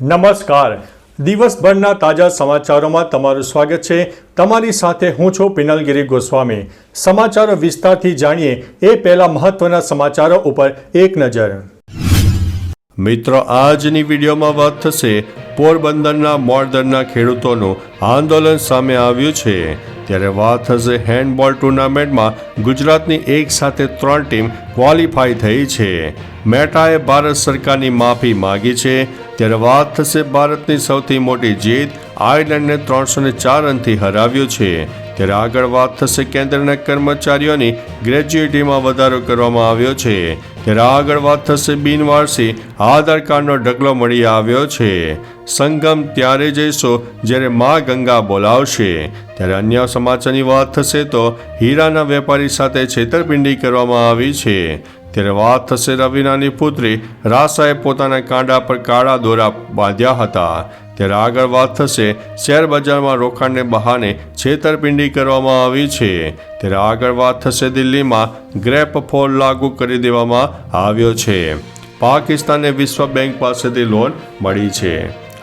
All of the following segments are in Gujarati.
નમસ્કાર. દિવસભરના તાજા સમાચારોમાં તમારું સ્વાગત છે. તમારી સાથે હું છું પિનલગીરી ગોસ્વામી. સમાચારો વિસ્તારથી જાણીએ એ પહેલા મહત્વના સમાચારો ઉપર એક નજર. મિત્રો, આજની વિડીયોમાં વાત થશે પોરબંદરના મોરદરના ખેડૂતોનું આંદોલન સામે આવ્યું છે. ત્યારે વાત થશે હેન્ડબોલ ટુર્નામેન્ટમાં ગુજરાતની એક સાથે 3 ટીમ ક્વોલિફાય થઈ છે. મેટાએ ભારત સરકારની માફી માગી છે. ત્યારે વાત થશે ભારતની સૌથી મોટી જીત, આયર્લેન્ડને 304 રનથી હરાવ્યું છે. ત્યારે આગળ વાત થશે કેન્દ્રના કર્મચારીઓની ગ્રેજ્યુઇટીમાં વધારો કરવામાં આવ્યો છે. ત્યારે આગળ વાત થશે બિનવારસી આધાર કાર્ડનો ઢગલો મળી આવ્યો છે. સંગમ ત્યારે જઈશો જ્યારે માં ગંગા બોલાવશે. ત્યારે અન્ય સમાચારની વાત થશે તો હીરાના વેપારી સાથે છેતરપિંડી કરવામાં આવી છે. ત્યારે વાત થશે રવીનાની પુત્રી રાસાએ પોતાના કાંડા પર કાળા દોરા બાંધ્યા હતા. ત્યારે આગળ વાત થશે શેર બજારમાં રોકાણને બહાને છેતરપિંડી કરવામાં આવી છે. ત્યારે આગળ વાત થશે દિલ્હીમાં ગ્રેપ ફોર લાગુ કરી દેવામાં આવ્યો છે. પાકિસ્તાનને વિશ્વ બેંક પાસેથી લોન મળી છે.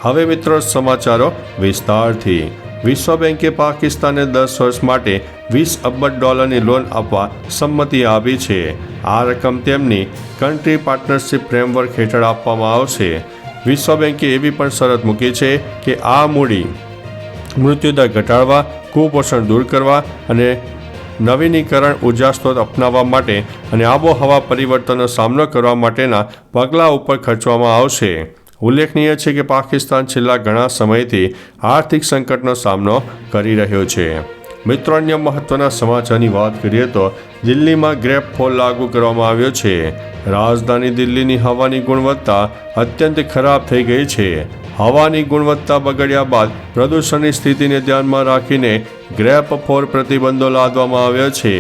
હવે મિત્રો સમાચારો વિસ્તારથી. વિશ્વ બેંકે પાકિસ્તાનને 10 વર્ષ માટે $20 અબજ લોન આપવા સંમતિ આપી છે. આ રકમ તેમની કન્ટ્રી પાર્ટનરશિપ ફ્રેમવર્ક હેઠળ આપવામાં આવશે. વિશ્વ બેંકે એવી પણ શરત મૂકી છે કે આ મૂડી મૃત્યુદર ઘટાડવા, કુપોષણ દૂર કરવા અને નવીનીકરણ ઉર્જા સ્ત્રોત અપનાવવા માટે અને આબોહવા પરિવર્તનનો સામનો કરવા માટેના પગલાં ઉપર ખર્ચવામાં આવશે. ઉલ્લેખનીય છે કે પાકિસ્તાન છેલ્લા ઘણા સમયથી આર્થિક સંકટનો સામનો કરી રહ્યો છે. મિત્રો, અન્ય મહત્વના સમાચારની વાત કરીએ તો દિલ્હીમાં ગ્રેપ ફોર લાગુ કરવામાં આવ્યો છે. રાજધાની દિલ્હીની હવાની ગુણવત્તા અત્યંત ખરાબ થઈ ગઈ છે. હવાની ગુણવત્તા બગડ્યા બાદ પ્રદૂષણની સ્થિતિને ધ્યાનમાં રાખીને ગ્રેપ ફોર પ્રતિબંધો લાદવામાં આવ્યા છે.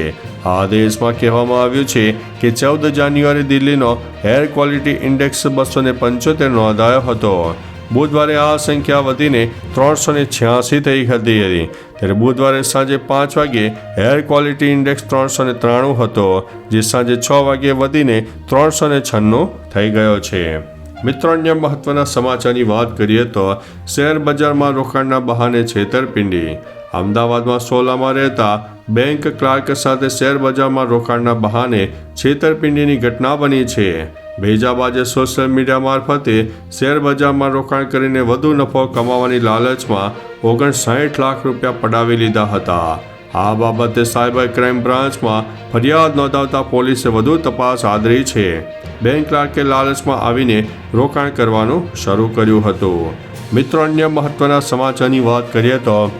આદેશમાં કહેવામાં આવ્યું છે કે 14 જાન્યુઆરી દિલ્હીનો એર ક્વોલિટી ઇન્ડેક્સ 275 નોંધાયો હતો. બુધવારે આ સંખ્યા વધીને 386 થઈ હતી. ત્યારે બુધવારે સાંજે 5 વાગ્યે એર ક્વોલિટી ઇન્ડેક્સ 393 હતો, જે સાંજે 6 વાગ્યે વધીને 396 થઈ ગયો છે. મિત્રો, અન્ય મહત્વના સમાચારની વાત કરીએ તો શેર બજારમાં રોકાણના બહાને છેતરપિંડી. અમદાવાદમાં સોલામાં રહેતા બેંક ક્લાર્ક સાથે શેર બજારમાં રોકાણના બહાને છેતરપિંડીની ઘટના બની છે. ભેજાબાજે સોશિયલ મીડિયા મારફતે શેર બજારમાં રોકાણ કરીને વધુ નફો કમાવાની લાલચમાં 59 લાખ રૂપિયા પડાવી લીધા હતા. આ બાબતે સાયબર ક્રાઇમ બ્રાન્ચમાં ફરિયાદ નોંધાવતા પોલીસે વધુ તપાસ આદરી છે. બેંક ક્લાર્કે લાલચમાં આવીને રોકાણ કરવાનું શરૂ કર્યું હતું. મિત્રો, અન્ય મહત્વના સમાચારની વાત કરીએ તો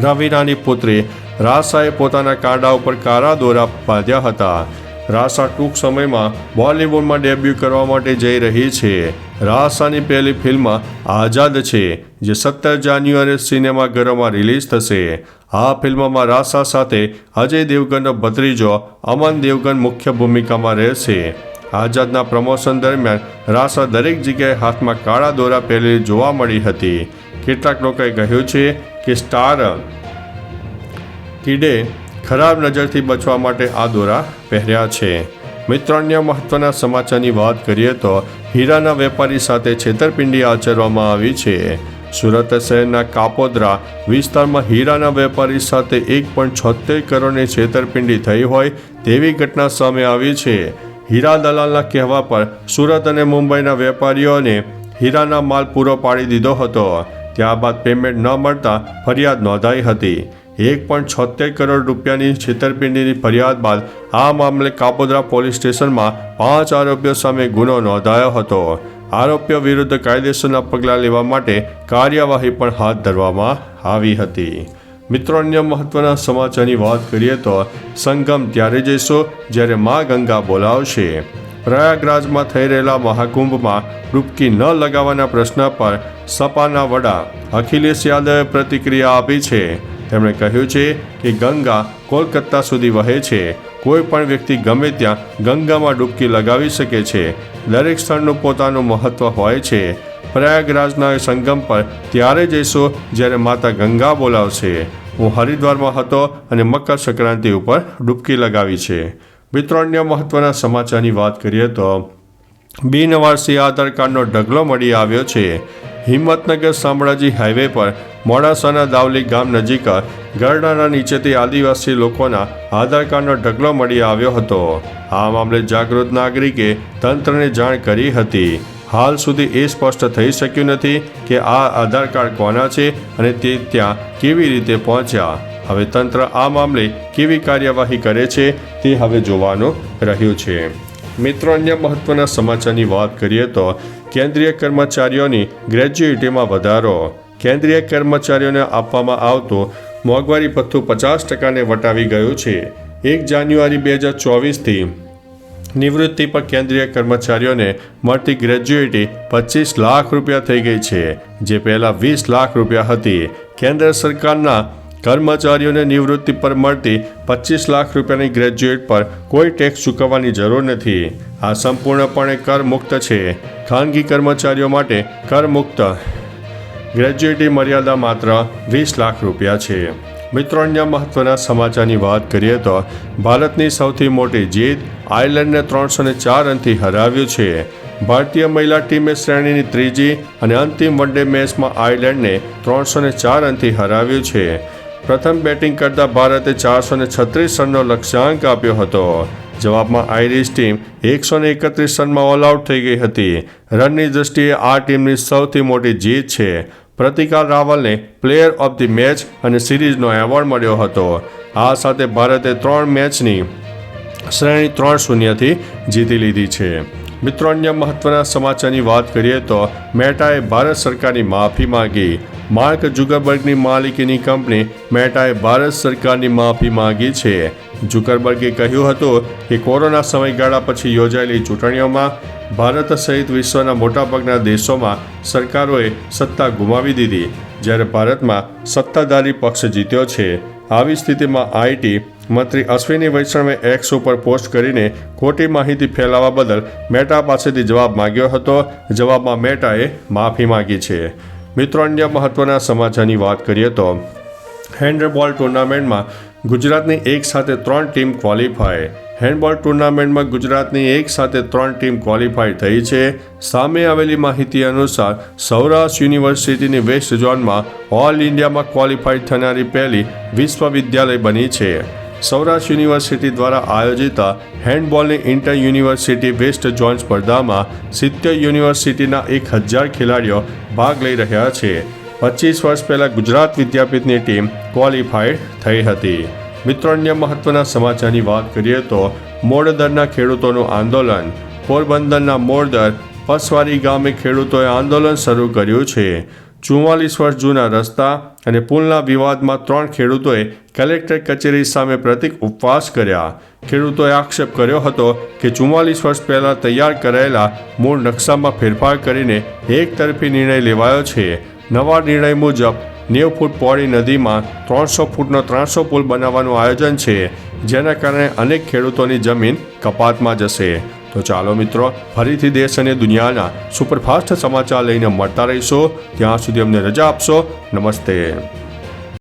રવીનાની પુત્રી રાસાએ પોતાના કાંડા ઉપર કાળા દોરા બાંધ્યા હતા. રાસા ટૂંક સમયમાં બોલિવૂડમાં ડેબ્યુ કરવા માટે જઈ રહી છે. રાસાની પહેલી ફિલ્મ આઝાદ છે, જે 17 જાન્યુઆરી સિનેમાઘરોમાં રિલીઝ થશે. આ ફિલ્મમાં રાસા સાથે અજય દેવગનનો ભત્રીજો અમન દેવગન મુખ્ય ભૂમિકામાં રહેશે. આઝાદના પ્રમોશન દરમિયાન રાસા દરેક જગ્યાએ હાથમાં કાળા દોરા પહેરેલી જોવા મળી હતી. કેટલાક લોકોએ કહ્યું છે કે સ્ટાર કિડે ખરાબ નજરથી બચવા માટે આ દોરા પહેર્યા છે. મિત્રો, અન્ય મહત્વના સમાચારની વાત કરીએ તો હીરાના વેપારી સાથે છેતરપિંડી આચરવામાં આવી છે. સુરત શહેરના કાપોદ્રા વિસ્તારમાં હીરાના વેપારી સાથે 1.76 કરોડની છેતરપિંડી થઈ હોય તેવી ઘટના સામે આવી છે. હીરા દલાલના કહેવા પર સુરત અને મુંબઈના વેપારીઓને હીરાના માલ પૂરો પાડી દીધો હતો. ત્યારબાદ પેમેન્ટ ન મળતા ફરિયાદ નોંધાઈ હતી. 1.76 કરોડ રૂપિયાની છેતરપિંડીની ફરિયાદ બાદ આ મામલે કાપોદ્રા પોલીસ સ્ટેશનમાં 5 આરોપીઓ સામે ગુનો નોંધાયો હતો. આરોપીઓ વિરુદ્ધ કાયદેસરના પગલાં લેવા માટે કાર્યવાહી પણ હાથ ધરવામાં આવી હતી. મિત્રો, અન્ય મહત્વના સમાચારની વાત કરીએ તો સંગમ ત્યારે જઈશો જ્યારે માં ગંગા બોલાવશે. પ્રયાગરાજમાં થઈ રહેલા મહાકુંભમાં ડૂબકી ન લગાવવાના પ્રશ્ન પર સપાના વડા અખિલેશ યાદવે પ્રતિક્રિયા આપી છે. તેમણે કહ્યું છે કે ગંગા કોલકાતા સુધી વહે છે. કોઈ પણ વ્યક્તિ ગમે ત્યાં ગંગામાં ડૂબકી લગાવી શકે છે. દરેક સ્થળનું પોતાનું મહત્વ હોય છે. પ્રયાગરાજના સંગમ પર ત્યારે જઈશું જ્યારે માતા ગંગા બોલાવશે. હું હરિદ્વારમાં હતો અને મકર સંક્રાંતિ ઉપર ડૂબકી લગાવી છે. મિત્રો, અન્ય મહત્વના સમાચારની વાત કરીએ તો બિનવારસી આધાર કાર્ડનો ઢગલો મળી આવ્યો છે. હિંમતનગર શામળાજી હાઈવે પર મોડાસાના દાવલી ગામ નજીક ગરડાના નીચેથી આદિવાસી લોકોના આધાર કાર્ડનો ઢગલો મળી આવ્યો હતો. આ મામલે જાગૃત નાગરિકે તંત્રને જાણ કરી હતી. હાલ સુધી એ સ્પષ્ટ થઈ શક્યું નથી કે આ આધાર કાર્ડ કોના છે અને તે ત્યાં કેવી રીતે પહોંચ્યા. હવે તંત્ર આ મામલે કેવી કાર્યવાહી કરે છે તે હવે જોવાનું રહ્યું છે. મિત્રો, અન્ય મહત્વના સમાચારની વાત કરીએ તો કેન્દ્રીય કર્મચારીઓની ગ્રેજ્યુઇટીમાં વધારો. કેન્દ્રીય કર્મચારીઓને આપવામાં આવતું મોંઘવારી ભથ્થું 50%ને વટાવી ગયું છે. 1 જાન્યુઆરી 2024થી નિવૃત્તિ પર કેન્દ્રીય કર્મચારીઓને મળતી ગ્રેજ્યુઇટી 25 લાખ રૂપિયા થઈ ગઈ છે, જે પહેલાં 20 લાખ રૂપિયા હતી. કેન્દ્ર સરકારના કર્મચારીઓને નિવૃત્તિ પર મળતી 25 લાખ રૂપિયાની ગ્રેજ્યુએટ પર કોઈ ટેક્સ ચૂકવવાની જરૂર નથી. આ સંપૂર્ણપણે કરમુક્ત છે. ખાનગી કર્મચારીઓ માટે કરમુક્ત ગ્રેજ્યુએટી મર્યાદા માત્ર 20 લાખ રૂપિયા છે. મિત્રો, અન્ય મહત્વના સમાચારની વાત કરીએ તો ભારતની સૌથી મોટી જીત, આયર્લેન્ડને 304 રનથી હરાવ્યું છે. ભારતીય મહિલા ટીમે શ્રેણીની ત્રીજી અને અંતિમ વનડે મેચમાં આયર્લેન્ડને 304 રનથી હરાવ્યું છે. પ્રથમ બેટિંગ કરતા ભારતે 436 રનનો લક્ષ્યાંક આપ્યો હતો. જવાબમાં આયરિશ ટીમ 131 રનમાં ઓલ આઉટ થઈ ગઈ હતી. રનની દ્રષ્ટિએ આ ટીમની સૌથી મોટી જીત છે. Pratika રાવલને player of the match અને સિરીઝનો એવોર્ડ મળ્યો હતો. આ સાથે ભારતે 3 મેચની શ્રેણી 3-0થી જીતી લીધી છે. મિત્રો, અન્ય મહત્વના સમાચારની વાત કરીએ તો મેટાએ ભારત સરકારની માફી માંગી. માર્ક ઝુકરબર્ગની માલિકીની કંપની મેટાએ ભારત સરકારની માફી માંગી છે. ઝુકરબર્ગે કહ્યું હતું કે કોરોના સમયગાળા પછી યોજાયેલી ચૂંટણીઓમાં ભારત સહિત વિશ્વના મોટાભાગના દેશોમાં સરકારોએ સત્તા ગુમાવી દીધી, જ્યારે ભારતમાં સત્તાધારી પક્ષ જીત્યો છે. આવી સ્થિતિમાં આઈટી મંત્રી અશ્વિની વૈષ્ણવે એક્સ ઉપર પોસ્ટ કરીને ખોટી માહિતી ફેલાવવા બદલ મેટા પાસેથી જવાબ માંગ્યો હતો. જવાબમાં મેટાએ માફી માંગી છે. મિત્રો, અન્ય મહત્વના સમાચારની વાત કરીએ તો હેન્ડબોલ ટુર્નામેન્ટમાં ગુજરાતની એક સાથે 3 ટીમ ક્વોલિફાય. હેન્ડબોલ ટુર્નામેન્ટમાં ગુજરાતની એક સાથે 3 ટીમ ક્વોલિફાય થઈ છે. સામે આવેલી માહિતી અનુસાર સૌરાષ્ટ્ર યુનિવર્સિટીની વેસ્ટ ઝોનમાં ઓલ ઇન્ડિયામાં ક્વોલિફાય થનારી પહેલી વિશ્વવિદ્યાલય બની છે. સૌરાષ્ટ્ર યુનિવર્સિટી દ્વારા આયોજિત હેન્ડબોલની ઇન્ટર યુનિવર્સિટી વેસ્ટ ઝોન સ્પર્ધામાં 70 યુનિવર્સિટીના 1000 ખેલાડીઓ ભાગ લઈ રહ્યા છે. 25 વર્ષ પહેલાં ગુજરાત વિદ્યાપીઠની ટીમ ક્વોલિફાઈડ થઈ હતી. મિત્રો, અન્ય મહત્વના સમાચારની વાત કરીએ તો મોરદરના ખેડૂતોનું આંદોલન. પોરબંદરના મોરદર પસવારી ગામે ખેડૂતોએ આંદોલન શરૂ કર્યું છે. 44 વર્ષ જૂના રસ્તા અને પુલના વિવાદમાં 3 ખેડૂતોએ કલેક્ટર કચેરી સામે પ્રતિક ઉપવાસ કર્યા. ખેડૂતોએ આક્ષેપ કર્યો હતો કે 44 વર્ષ પહેલાં તૈયાર કરાયેલા મૂળ નકશામાં ફેરફાર કરીને એકતરફી નિર્ણય લેવાયો છે. નવા નિર્ણય મુજબ 90 ફૂટ પહોળી નદીમાં 300 ફૂટનો 300 પુલ બનાવવાનું આયોજન છે, જેના કારણે અનેક ખેડૂતોની જમીન કપાતમાં જશે. તો ચાલો મિત્રો, ફરીથી દેશ અને દુનિયાના સુપરફાસ્ટ સમાચાર લઈને મળતા રહીશું. ત્યાં સુધી અમને રજા આપશો. નમસ્તે.